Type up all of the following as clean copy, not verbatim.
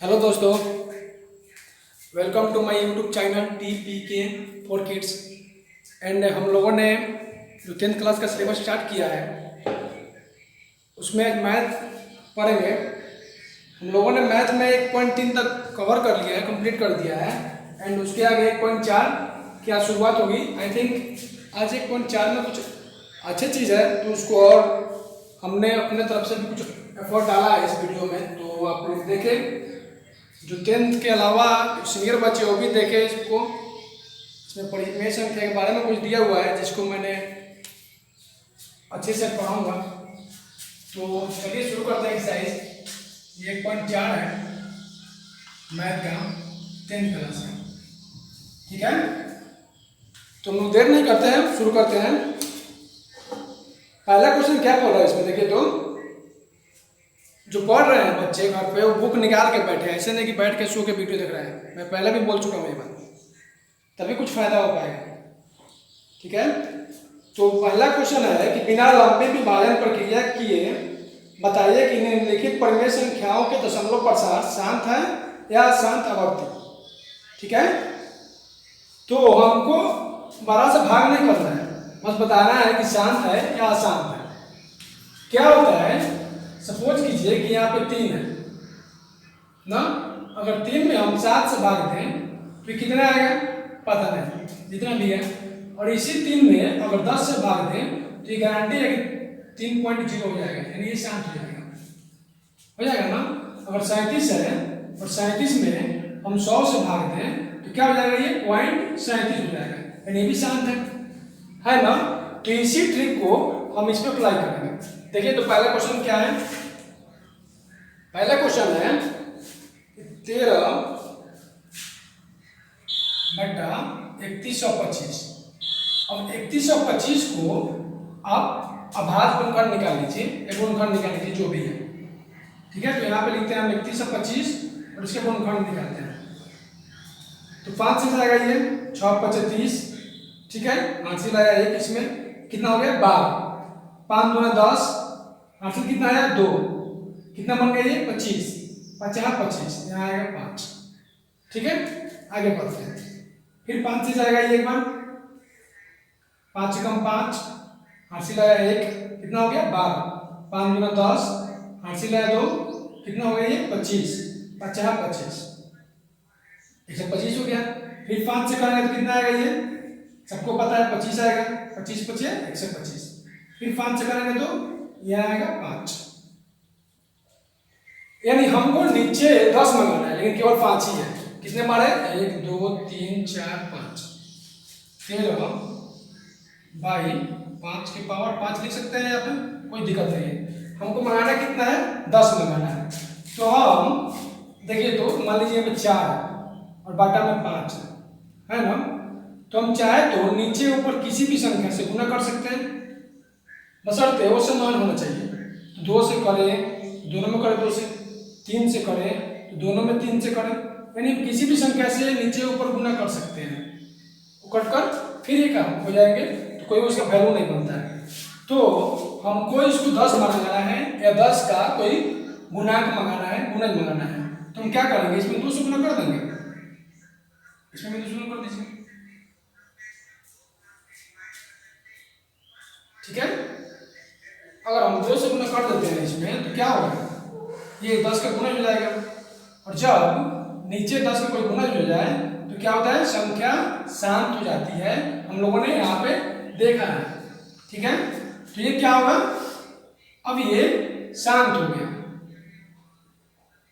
Hello दोस्तों, welcome to my YouTube channel TPK for kids. And हम लोगों ने जो 10th क्लास का सिलेबस स्टार्ट किया है उसमें आज मैथ पढ़ेंगे। हम लोगों ने मैथ में 1.3 तक कवर कर लिया है, कंप्लीट कर दिया है। एंड उसके आगे 1.4 की आज शुरुआत होगी। आई थिंक आज 1.4 में कुछ अच्छी चीज़ है तो उसको और हमने अपने तरफ से भी कुछ एफर्ट डाला है इस वीडियो में, तो आप लोग देखें। जो 10th के अलावा सीनियर बच्चे वो भी देखे इसको। इसमें परिमेय संख्या के बारे में कुछ दिया हुआ है जिसको मैंने अच्छे से पढ़ाऊंगा। तो चलिए शुरू करते हैं एक्सरसाइज। ये 1.4 है मैथ का 10th क्लास का, ठीक है। तो हम लोग देर नहीं करते हैं, शुरू करते हैं। पहला क्वेश्चन क्या बोल रहा है इसमें, देखिए। तो जो पढ़ रहे हैं बच्चे घर पे वो बुक निकाल के बैठे हैं, ऐसे नहीं कि बैठ के सो के वीडियो देख रहे हैं। मैं पहले भी बोल चुका हूँ ये बात, तभी कुछ फायदा हो पाएगा, ठीक है। तो पहला क्वेश्चन है कि बिना लंबे विभाजन प्रक्रिया किए बताइए कि निम्नलिखित परिमेय संख्याओं के दशमलव प्रसार शांत है या अशांत आवर्ती, ठीक है। तो हमको 12 से भाग नहीं करना है, बस बताना है कि शांत है या अशांत है। क्या होता है, सपोज कीजिए कि यहाँ पे 3 है ना। अगर 3 में हम 7 से भाग दें तो कितना आएगा पता नहीं, जितना भी है। और इसी 3 में अगर 10 से भाग दें तो ये गारंटी है कि 3.0 हो जाएगा, यानी ये शांत हो जाएगा ना। अगर 37 है और 37 में हम 100 से भाग दें तो क्या हो जाएगा, ये 0.37 हो जाएगा, यानी ये भी शांत है ना। तो इसी ट्रिक को हम इस पर अप्लाई करेंगे। देखिए तो पहला क्वेश्चन क्या है। पहला क्वेश्चन है 13/3125। अब 3125 को आप अभाज्य गुणनखंड निकाल लीजिए, एक गुणनखंड निकाल लीजिए जो भी है, ठीक है। तो यहाँ पे लिखते हैं हम 3125 और इसके गुणनखंड निकालते हैं। तो 5 से जाएगा ये 6 × 30, ठीक है। 5 से लाया 1, इसमें कितना हो गया 12। 5 दूना 10, हासिल कितना आया 2, कितना बन गया ये 25, 5 यहाँ 25, यहाँ आएगा 5, ठीक है। आगे बढ़ते हैं। फिर 5 से जाएगा ये एक बार, 5 से कम 5, हासिल आया 1, कितना हो गया 12। 5 दूना 10, हासिल आया 2, कितना हो गया ये 25, 5 यहाँ 25, 125 हो गया। फिर 5 से करेंगे तो कितना आएगा, ये सबको पता है 25 आएगा, 25 25 125। फिर 5 से करेंगे तो यह आएगा 5, यानी हमको नीचे 10 मंगाना है लेकिन केवल 5 ही है। कितने मारे 1 2 3 4 5, 13 बाई 5 की पावर 5 लिख सकते हैं यहाँ पे, कोई दिक्कत नहीं है। हमको मंगाना कितना है 10 मंगाना है। तो हम देखिए, तो मान लीजिए में 4 है और बाटा में 5 है ना। तो हम चाहे तो नीचे ऊपर किसी भी संख्या से गुना कर सकते हैं, बशर्ते वो समान होना चाहिए। तो 2 से करें दोनों में करें 2 से, 3 से करें तो दोनों में 3 से करें, यानी किसी भी संख्या से नीचे ऊपर गुना कर सकते हैं। कट कर फिर ये काम हो जाएंगे तो कोई उसका वैल्यू नहीं बनता है। तो हमको इसको 10 मंगाना है या 10 का कोई गुणांक मंगाना है, गुणज मंगाना है। तो हम क्या करेंगे, इसमें 2 से गुना कर देंगे, इसमें भी 2 से गुना कर दीजिए, ठीक है। अगर हम 2 से गुना कर देते हैं इसमें तो क्या होगा, ये 10 का गुणज हो जाएगा। और जब नीचे 10 का कोई गुणज हो जाए तो क्या होता है, संख्या शांत हो जाती है। हम लोगों ने यहाँ पे देखा है, ठीक है। तो ये क्या होगा, अब ये शांत हो गया,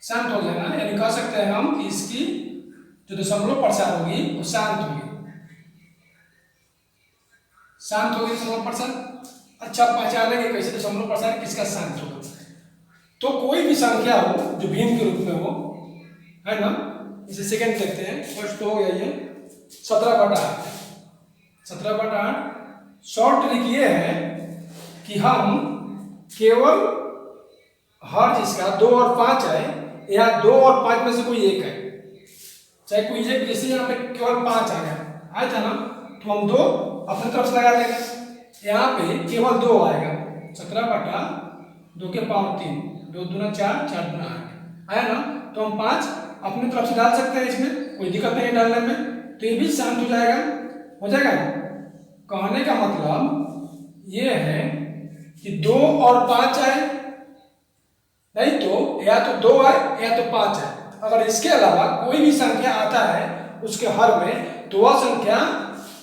शांत हो जाना, यानी कह सकते हैं हम कि इसकी जो दशमलव प्रसार होगी वो शांत होगी, शांत होगी दशमलव प्रसार। अच्छा, पहचानेंगे कैसे दशमलव प्रसार किसका शांत होगा। तो कोई भी संख्या हो जो भिन्न के रूप में हो, है ना। इसे सेकंड देखते हैं। फर्स्ट तो हो गया ये 17/8। 17/8 शॉर्ट ट्रिक ये है कि हम केवल हर जिसका 2 और 5 है या 2 और 5 में से कोई एक है, चाहे कोई एक, जैसे यहाँ पे केवल 5 आया था ना, तो हम 2 अपनी तरफ से लगा देंगे। यहाँ पे केवल 2 आएगा, 17/2 के पावर 3, 2 दूना 4, 4 दूना 8। आया ना, तो हम 5 अपनी तरफ से डाल सकते हैं, इसमें कोई दिक्कत नहीं डालने में, तो ये भी शांत हो जाएगा। हो जाएगा। कहने का मतलब ये है कि 2 और 5 आए, नहीं तो या तो 2 आए या तो 5 आए। अगर इसके अलावा कोई भी संख्या आता है उसके हर में, तो वह संख्या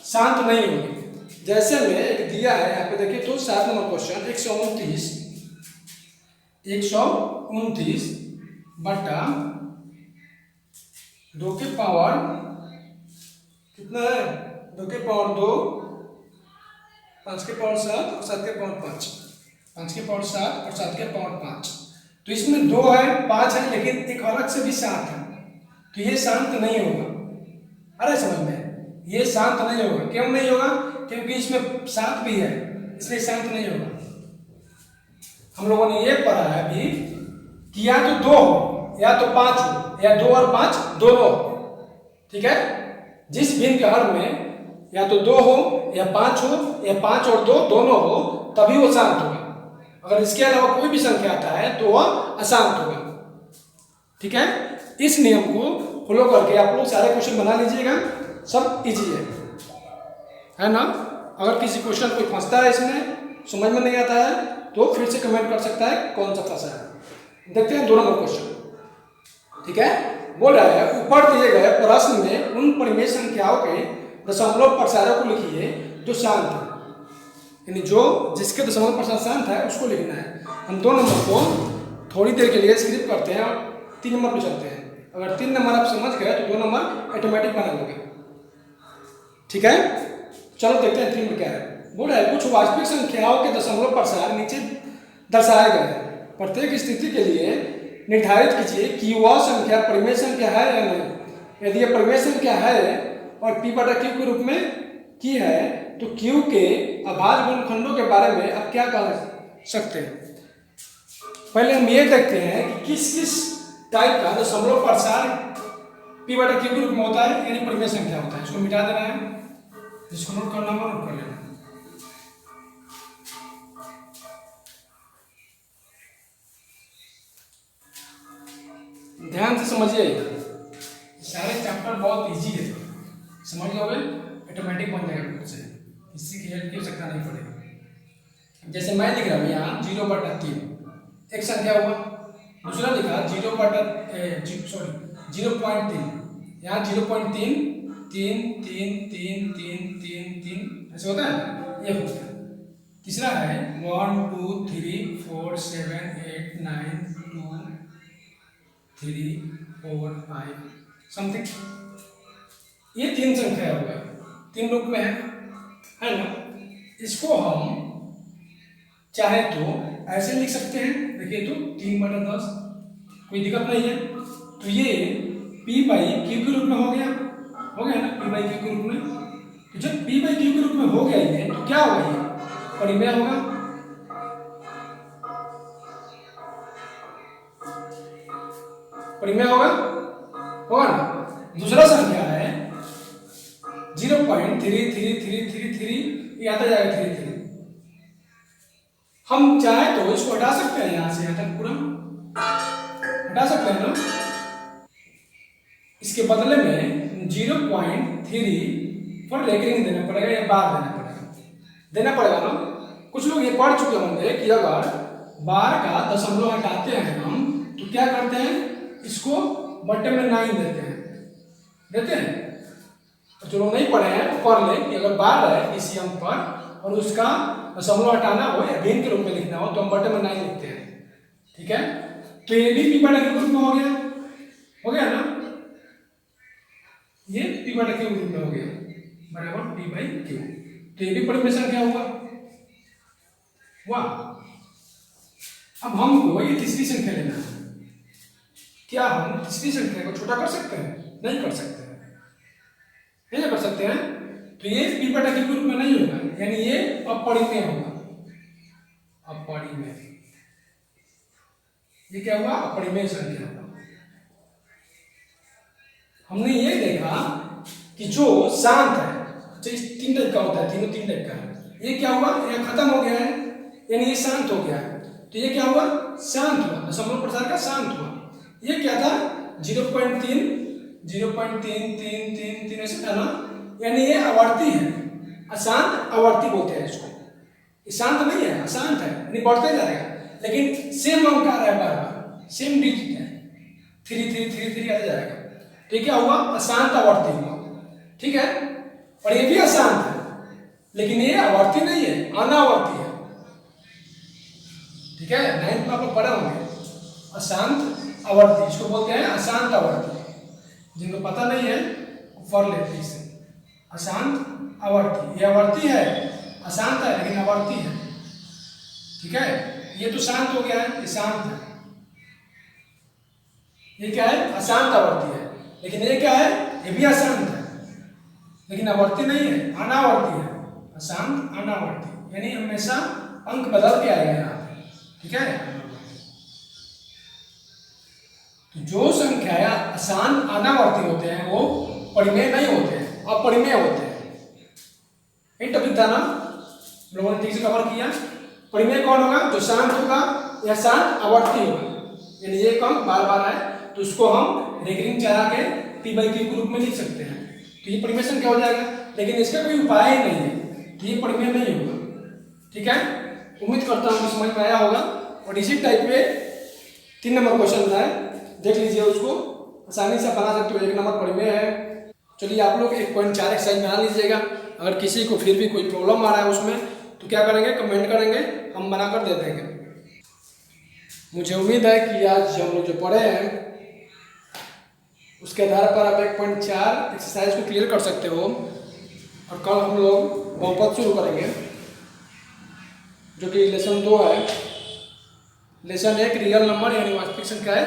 शांत नहीं होगी। जैसे में एक दिया है यहाँ पे देखिए, तो 7 नंबर क्वेश्चन 129 बटा 2 के पावर कितना है, 2 के पावर 2, 5 के पावर 7 और 7 के पावर 5, 5 के पावर 7 और 7 के पावर 5। तो इसमें 2 है 5 है, लेकिन एक अलग से भी 7 है, तो ये शांत नहीं होगा। अरे समझ में, ये शांत नहीं होगा। क्यों नहीं होगा? क्योंकि इसमें 7 भी है, इसलिए शांत नहीं होगा। हम लोगों ने ये पढ़ा है अभी कि या तो 2 हो या तो 5 हो, या 2 और 5 दोनों हो। ठीक है, जिस भिन्न के हर में या तो 2 हो या 5 हो या 5 और 2 दोनों हो, तभी वो शांत होगा। अगर इसके अलावा कोई भी संख्या आता है तो वह अशांत होगा। ठीक है, इस नियम को फॉलो करके आप लोग सारे क्वेश्चन बना लीजिएगा, सब इजी है ना। अगर किसी क्वेश्चन कोई फंसता है, इसमें समझ में नहीं आता है, तो फिर से कमेंट कर सकता है कौन सा फंसा है। देखते हैं 2 नंबर क्वेश्चन। ठीक है, बोल रहा है ऊपर दिए गए प्रश्न में उन परिमेय संख्याओं के दशमलव प्रसारों को लिखिए जो शांत है, यानी जो जिसके दशमलव प्रसार शांत है उसको लिखना है। हम 2 नंबर को थोड़ी देर के लिए स्किप करते हैं और 3 नंबर पे चलते हैं। अगर 3 नंबर आप समझ गए तो 2 नंबर ऑटोमेटिक बना लोगे। ठीक है, चलो देखते हैं 3 में क्या है। बोल रहा है कुछ वास्तविक संख्याओं के दशमलव प्रसार नीचे दर्शाए गए हैं। प्रत्येक स्थिति के लिए निर्धारित कीजिए कि वह संख्या परिमेय संख्या है या नहीं। यदि यह परिमेय संख्या है और p बटा q के रूप में की है, तो q के अभाज्य गुणनखंडों के बारे में आप क्या कह सकते हैं। पहले हम ये देखते हैं कि किस किस टाइप का दशमलव प्रसार p बटा q के रूप में होता है, यानी परिमेय संख्या होता है। इसको मिटा देना है, जिसको नोट करना होगा नोट कर लेना। ध्यान से समझिए, सारे चैप्टर बहुत इजी है, समझ लोगे ऑटोमेटिक बन जाएगा खुद से, किसी की हेल्प की आवश्यकता नहीं पड़ेगी। जैसे मैं लिख रहा हूँ यहाँ 0/3 एक संख्या हुआ, दूसरा लिखा 0.3, यहाँ 0.3 3 3 3 3 3 3 ऐसे होता है, ये हो गया। तीसरा है 1 2 3 4 7 8 9 2 3 4 5 समथिंग, ये 3 संख्या हो गया, 3 रूप में है ना। इसको हम चाहे तो ऐसे लिख सकते हैं, देखिए तो 3/10, कोई दिक्कत नहीं है। तो ये p/q के रूप में हो गया ना, p/q के रूप में। तो जब p/q के रूप में हो गया ये, तो क्या होगा, ये परिमेय होगा। परिमेय होगा ना। दूसरा संख्या है 0.33333, ये आता जाएगा 3 हम चाहे तो इसको हटा सकते हैं, यहां से यहां तक पूरा हटा सकते हैं ना। इसके बदले में 0.3 पर रेकरिंग देना पड़ेगा या बार देना पड़ेगा ना। कुछ लोग ये पढ़ चुके होंगे कि अगर बार का दशमलव हटाते हैं हम, तो क्या करते हैं, इसको बट्टे में 9 देते हैं। तो जो लोग नहीं पढ़े हैं तो पढ़ लें कि अगर बार है किसी अंक पर और उसका दशमलव हटाना हो या भिन्न के रूप में लिखना हो, तो हम बट्टे में 9 लिखते हैं। ठीक है, तो ये भी p/q के रूप में हो गया ना, ये p/q के रूप में हो गया बराबर p/q। तो ये भी परिमेय संख्या हुआ। अब हमको ये तीसरी संख्या लेना है। क्या हम तीसरी संख्या को छोटा कर सकते हैं? नहीं कर सकते हैं, नहीं कर सकते हैं। तो ये p/q के रूप में नहीं होगा, यानी ये अपरिमेय होगा। अपरिमेय, ये क्या हुआ, अपरिमेय संख्या। हमने ये देखा कि जो शांत है, 3 टाइप का होता है, तीनों 3 टाइप का है। ये क्या हुआ, ये खत्म हो गया है, यानी ये शांत हो गया है। तो ये क्या हुआ, शांत हुआ, दशमलव प्रसार का शांत हुआ। ये क्या था 0.3 0.3333 ऐसे था ना, यानी ये आवर्ती है, अशांत आवर्ती बोलते हैं इसको। ये शांत नहीं है, अशांत है, यानी बढ़ते जाएगा, लेकिन सेम अंक आ रहा है बार बार, सेम डिजिट है, 3 आ जाएगा। तो ये क्या हुआ, अशांत आवर्ती हुआ, ठीक है। और ये भी अशांत है, लेकिन ये आवर्ती नहीं है, अनावर्ती है, ठीक है। 9th में आप लोग पढ़े होंगे अशांत आवर्ती, इसको बोलते हैं अशांत आवर्ती। जिनको पता नहीं है पढ़ लेते इसे, अशांत आवर्ती। ये आवर्ती है, अशांत है लेकिन आवर्ती है, ठीक है। ये तो शांत हो गया है, ये शांत है, ये क्या है, अशांत आवर्ती है। लेकिन ये क्या है, ये भी अशांत है लेकिन आवर्ती नहीं है, अनावर्ती है, अशांत अनावर्ती, यानी हमेशा अंक बदल के आएगा यहाँ पे, ठीक है। तो जो संख्याएं अशांत अनावर्ती होते हैं वो परिमेय नहीं होते हैं, अपरिमेय होते हैं। ये टॉपिक था ना, लोगों ने ठीक से कवर किया। परिमेय कौन होगा, जो शांत होगा या शांत आवर्ती होगा, यानी एक अंक बार बार आए तो उसको हम रेकरिंग चला के p/q के रूप में लिख सकते हैं, तो ये परिमेय संख्या हो जाएगा। लेकिन इसका कोई उपाय ही नहीं है, तो ये परिमेय नहीं होगा, ठीक है। उम्मीद करता हूँ समझ में आया होगा। और इसी टाइप पे 3 नंबर क्वेश्चन है, देख लीजिए, उसको आसानी से बना सकते हो, 1 नंबर परिमेय है। चलिए आप लोग 1.4 एक्सरसाइज बना लीजिएगा। अगर किसी को फिर भी कोई प्रॉब्लम आ रहा है उसमें तो क्या करेंगे, कमेंट करेंगे, हम बनाकर दे देंगे। मुझे उम्मीद है कि आज हम लोग जो पढ़े हैं उसके आधार पर आप 1.4 एक्सरसाइज को क्लियर कर सकते हो। और कल हम लोग बहुपद शुरू करेंगे, जो कि लेसन 2 है। लेसन 1 रियल नंबर यानी वास्तविक संख्या है,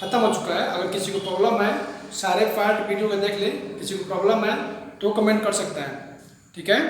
खत्म हो चुका है। अगर किसी को प्रॉब्लम है, सारे पार्ट वीडियो को देख ले, किसी को प्रॉब्लम है तो कमेंट कर सकता है, ठीक है।